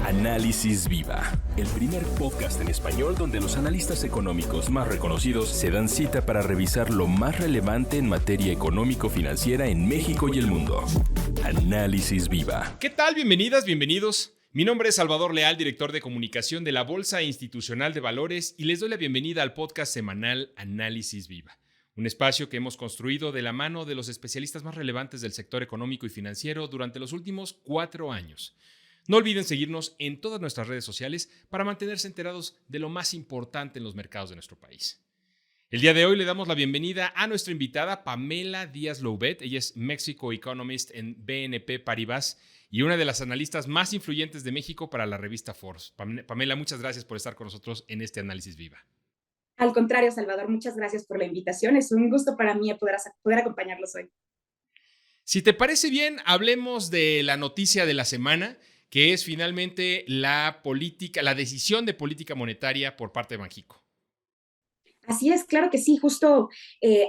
Análisis Viva, el primer podcast en español donde los analistas económicos más reconocidos se dan cita para revisar lo más relevante en materia económico-financiera en México y el mundo. Análisis Viva. ¿Qué tal? Bienvenidas, bienvenidos. Mi nombre es Salvador Leal, director de comunicación de la Bolsa Institucional de Valores, y les doy la bienvenida al podcast semanal Análisis Viva, un espacio que hemos construido de la mano de los especialistas más relevantes del sector económico y financiero durante los últimos 4 años. No olviden seguirnos en todas nuestras redes sociales para mantenerse enterados de lo más importante en los mercados de nuestro país. El día de hoy le damos la bienvenida a nuestra invitada Pamela Díaz-Loubet. Ella es Mexico Economist en BNP Paribas y una de las analistas más influyentes de México para la revista Forbes. Pamela, muchas gracias por estar con nosotros en este Análisis Viva. Al contrario, Salvador, muchas gracias por la invitación. Es un gusto para mí poder acompañarlos hoy. Si te parece bien, hablemos de la noticia de la semana, que es finalmente la decisión de política monetaria por parte de Banxico. Así es, claro que sí, justo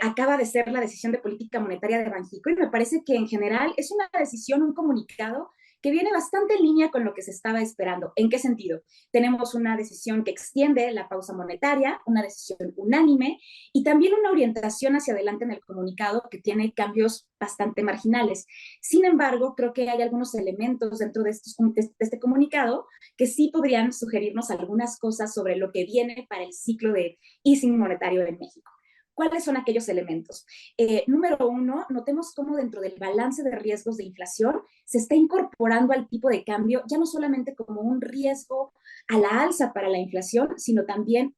acaba de ser la decisión de política monetaria de Banxico y me parece que en general es una decisión, un comunicado que viene bastante en línea con lo que se estaba esperando. ¿En qué sentido? Tenemos una decisión que extiende la pausa monetaria, una decisión unánime y también una orientación hacia adelante en el comunicado que tiene cambios bastante marginales. Sin embargo, creo que hay algunos elementos dentro de este comunicado que sí podrían sugerirnos algunas cosas sobre lo que viene para el ciclo de easing monetario en México. ¿Cuáles son aquellos elementos? Número uno, notemos cómo dentro del balance de riesgos de inflación se está incorporando al tipo de cambio ya no solamente como un riesgo a la alza para la inflación, sino también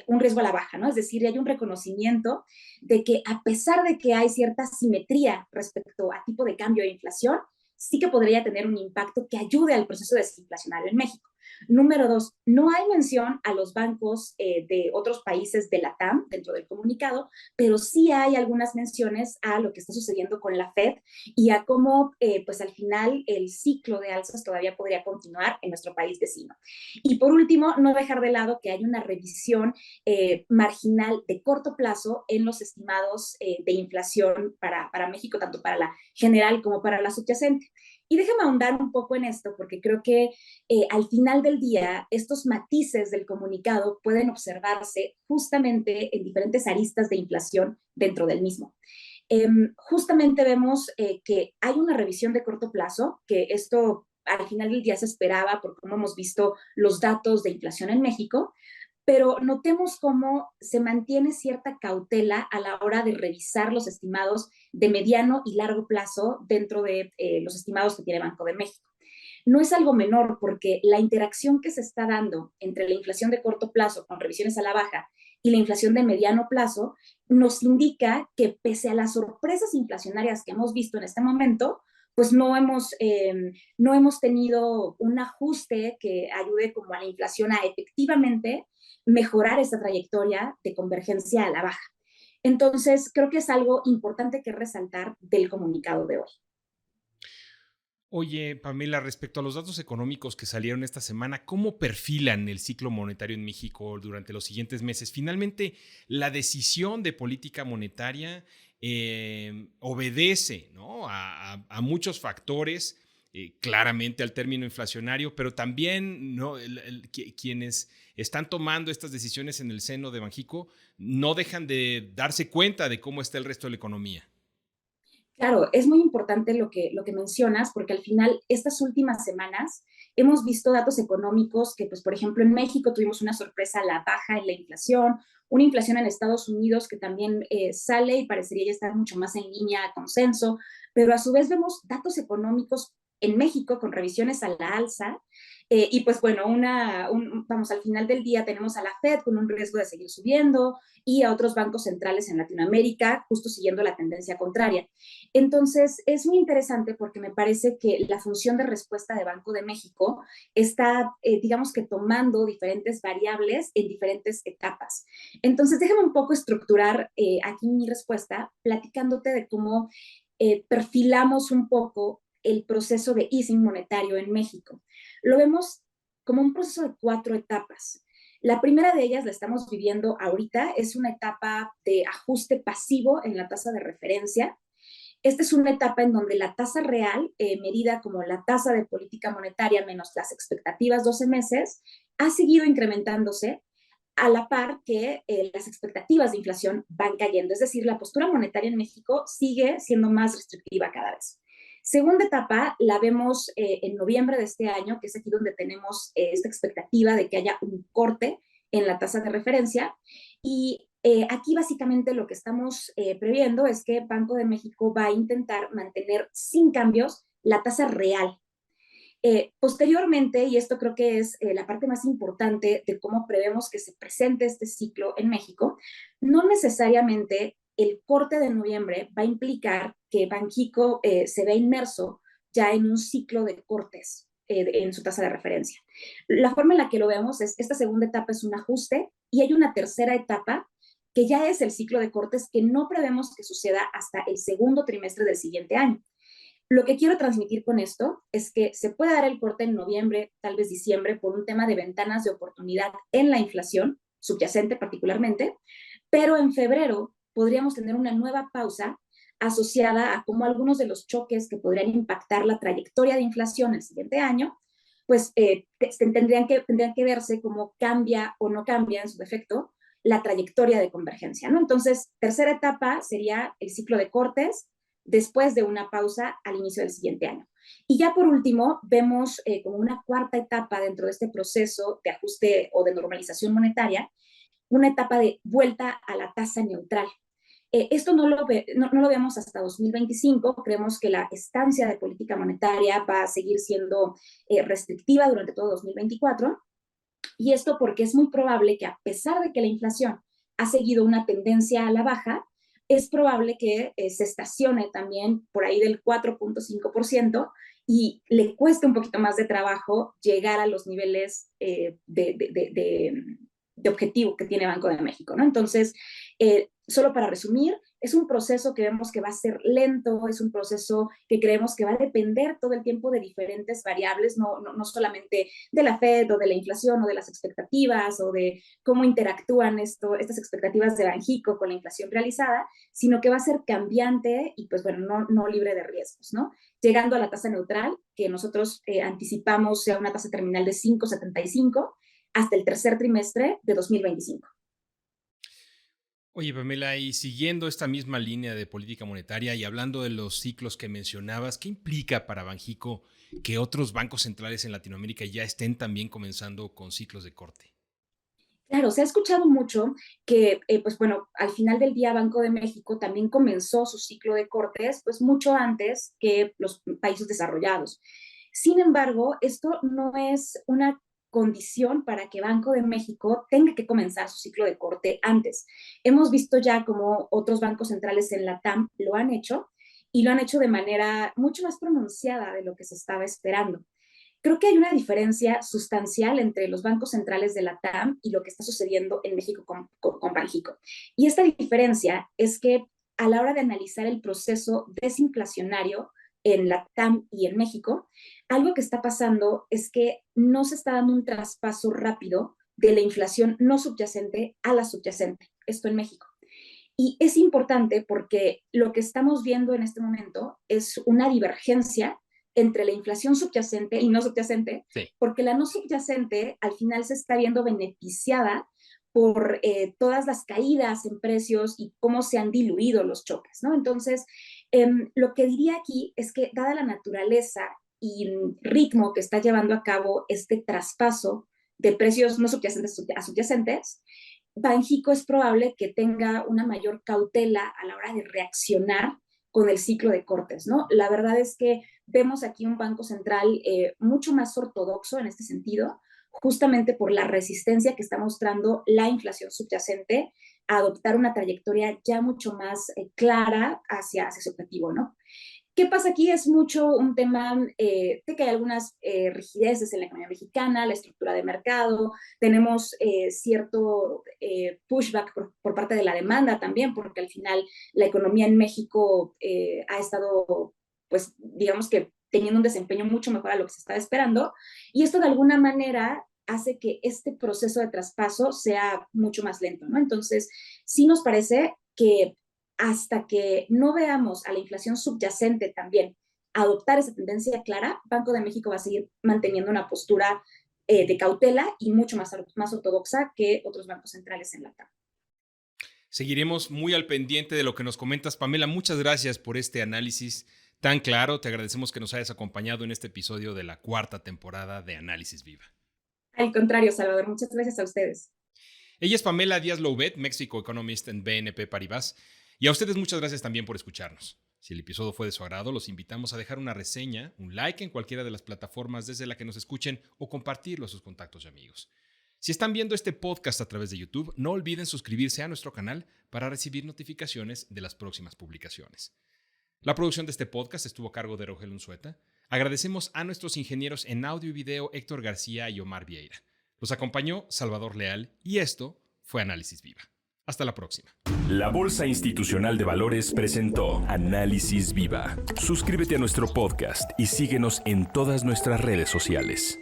un riesgo a la baja, ¿no? Es decir, hay un reconocimiento de que a pesar de que hay cierta simetría respecto a tipo de cambio e inflación, sí que podría tener un impacto que ayude al proceso desinflacionario en México. Número dos, no hay mención a los bancos de otros países de la TAM dentro del comunicado, pero sí hay algunas menciones a lo que está sucediendo con la Fed y a cómo, pues al final, el ciclo de alzas todavía podría continuar en nuestro país vecino. Y por último, no dejar de lado que hay una revisión marginal de corto plazo en los estimados de inflación para México, tanto para la general como para la subyacente. Y déjame ahondar un poco en esto, porque creo que al final del día, estos matices del comunicado pueden observarse justamente en diferentes aristas de inflación dentro del mismo. Justamente vemos que hay una revisión de corto plazo, que esto al final del día se esperaba por cómo hemos visto los datos de inflación en México, pero notemos cómo se mantiene cierta cautela a la hora de revisar los estimados de mediano y largo plazo dentro de los estimados que tiene Banco de México. No es algo menor porque la interacción que se está dando entre la inflación de corto plazo con revisiones a la baja y la inflación de mediano plazo nos indica que pese a las sorpresas inflacionarias que hemos visto en este momento, pues no hemos tenido un ajuste que ayude como a la inflación a efectivamente mejorar esta trayectoria de convergencia a la baja. Entonces, creo que es algo importante que resaltar del comunicado de hoy. Oye, Pamela, respecto a los datos económicos que salieron esta semana, ¿cómo perfilan el ciclo monetario en México durante los siguientes meses? Finalmente, la decisión de política monetaria obedece, ¿no?, a muchos factores, claramente al término inflacionario, pero también, ¿no?, quienes están tomando estas decisiones en el seno de Banxico no dejan de darse cuenta de cómo está el resto de la economía. Claro, es muy importante lo que mencionas, porque al final, estas últimas semanas, hemos visto datos económicos que, pues, por ejemplo, en México tuvimos una sorpresa a la baja en la inflación, una inflación en Estados Unidos que también sale y parecería ya estar mucho más en línea a consenso, pero a su vez vemos datos económicos en México con revisiones a la alza, y pues bueno, vamos, al final del día tenemos a la Fed con un riesgo de seguir subiendo y a otros bancos centrales en Latinoamérica justo siguiendo la tendencia contraria. Entonces, es muy interesante porque me parece que la función de respuesta de Banco de México está, digamos que tomando diferentes variables en diferentes etapas. Entonces, déjame un poco estructurar aquí mi respuesta platicándote de cómo perfilamos un poco el proceso de easing monetario en México. Lo vemos como un proceso de 4 etapas. La primera de ellas la estamos viviendo ahorita, es una etapa de ajuste pasivo en la tasa de referencia. Esta es una etapa en donde la tasa real, medida como la tasa de política monetaria menos las expectativas 12 meses, ha seguido incrementándose a la par que las expectativas de inflación van cayendo. Es decir, la postura monetaria en México sigue siendo más restrictiva cada vez. Segunda etapa la vemos en noviembre de este año, que es aquí donde tenemos esta expectativa de que haya un corte en la tasa de referencia. Y aquí básicamente lo que estamos previendo es que Banco de México va a intentar mantener sin cambios la tasa real. Posteriormente, y esto creo que es la parte más importante de cómo prevemos que se presente este ciclo en México, no necesariamente el corte de noviembre va a implicar que Banxico se vea inmerso ya en un ciclo de cortes en su tasa de referencia. La forma en la que lo vemos es, esta segunda etapa es un ajuste y hay una tercera etapa que ya es el ciclo de cortes que no prevemos que suceda hasta el segundo trimestre del siguiente año. Lo que quiero transmitir con esto es que se puede dar el corte en noviembre, tal vez diciembre, por un tema de ventanas de oportunidad en la inflación, subyacente particularmente, pero en febrero podríamos tener una nueva pausa asociada a cómo algunos de los choques que podrían impactar la trayectoria de inflación el siguiente año, pues tendrían que verse cómo cambia o no cambia en su defecto la trayectoria de convergencia, ¿no? Entonces, tercera etapa sería el ciclo de cortes, después de una pausa al inicio del siguiente año. Y ya por último, vemos como una cuarta etapa dentro de este proceso de ajuste o de normalización monetaria, una etapa de vuelta a la tasa neutral. Esto no lo vemos hasta 2025, creemos que la estancia de política monetaria va a seguir siendo restrictiva durante todo 2024, y esto porque es muy probable que a pesar de que la inflación ha seguido una tendencia a la baja, es probable que se estacione también por ahí del 4.5% y le cueste un poquito más de trabajo llegar a los niveles de objetivo que tiene Banco de México, ¿no? Entonces, solo para resumir, es un proceso que vemos que va a ser lento, es un proceso que creemos que va a depender todo el tiempo de diferentes variables, no solamente de la Fed o de la inflación o de las expectativas o de cómo interactúan estas expectativas de Banxico con la inflación realizada, sino que va a ser cambiante y pues bueno, no libre de riesgos, ¿no? Llegando a la tasa neutral, que nosotros anticipamos sea una tasa terminal de 5.75 hasta el tercer trimestre de 2025. Oye, Pamela, y siguiendo esta misma línea de política monetaria y hablando de los ciclos que mencionabas, ¿qué implica para Banxico que otros bancos centrales en Latinoamérica ya estén también comenzando con ciclos de corte? Claro, se ha escuchado mucho que, pues bueno, al final del día Banco de México también comenzó su ciclo de cortes, pues mucho antes que los países desarrollados. Sin embargo, esto no es una condición para que Banco de México tenga que comenzar su ciclo de corte antes. Hemos visto ya como otros bancos centrales en la TAM lo han hecho y lo han hecho de manera mucho más pronunciada de lo que se estaba esperando. Creo que hay una diferencia sustancial entre los bancos centrales de la TAM y lo que está sucediendo en México con Banxico. Y esta diferencia es que a la hora de analizar el proceso desinflacionario en la TAM y en México, algo que está pasando es que no se está dando un traspaso rápido de la inflación no subyacente a la subyacente, esto en México. Y es importante porque lo que estamos viendo en este momento es una divergencia entre la inflación subyacente y no subyacente, Sí. porque la no subyacente al final se está viendo beneficiada por todas las caídas en precios y cómo se han diluido los choques, ¿no? Entonces, lo que diría aquí es que dada la naturaleza y ritmo que está llevando a cabo este traspaso de precios no subyacentes a subyacentes, Banxico es probable que tenga una mayor cautela a la hora de reaccionar con el ciclo de cortes, ¿no? La verdad es que vemos aquí un banco central mucho más ortodoxo en este sentido, justamente por la resistencia que está mostrando la inflación subyacente a adoptar una trayectoria ya mucho más clara hacia su objetivo, ¿no? ¿Qué pasa aquí? Es mucho un tema de que hay algunas rigideces en la economía mexicana, la estructura de mercado, tenemos cierto pushback por parte de la demanda también, porque al final la economía en México ha estado, pues digamos que teniendo un desempeño mucho mejor a lo que se estaba esperando, y esto de alguna manera hace que este proceso de traspaso sea mucho más lento, ¿no? Entonces, sí nos parece que hasta que no veamos a la inflación subyacente también adoptar esa tendencia clara, Banco de México va a seguir manteniendo una postura de cautela y mucho más ortodoxa que otros bancos centrales en la TAM. Seguiremos muy al pendiente de lo que nos comentas, Pamela. Muchas gracias por este análisis tan claro. Te agradecemos que nos hayas acompañado en este episodio de la 4ª temporada de Análisis Viva. Al contrario, Salvador, muchas gracias a ustedes. Ella es Pamela Díaz-Loubet, Mexico Economist en BNP Paribas. Y a ustedes muchas gracias también por escucharnos. Si el episodio fue de su agrado, los invitamos a dejar una reseña, un like en cualquiera de las plataformas desde la que nos escuchen o compartirlo a sus contactos y amigos. Si están viendo este podcast a través de YouTube, no olviden suscribirse a nuestro canal para recibir notificaciones de las próximas publicaciones. La producción de este podcast estuvo a cargo de Rogelio Unzueta. Agradecemos a nuestros ingenieros en audio y video Héctor García y Omar Vieira. Los acompañó Salvador Leal y esto fue Análisis Viva. Hasta la próxima. La Bolsa Institucional de Valores presentó Análisis Viva. Suscríbete a nuestro podcast y síguenos en todas nuestras redes sociales.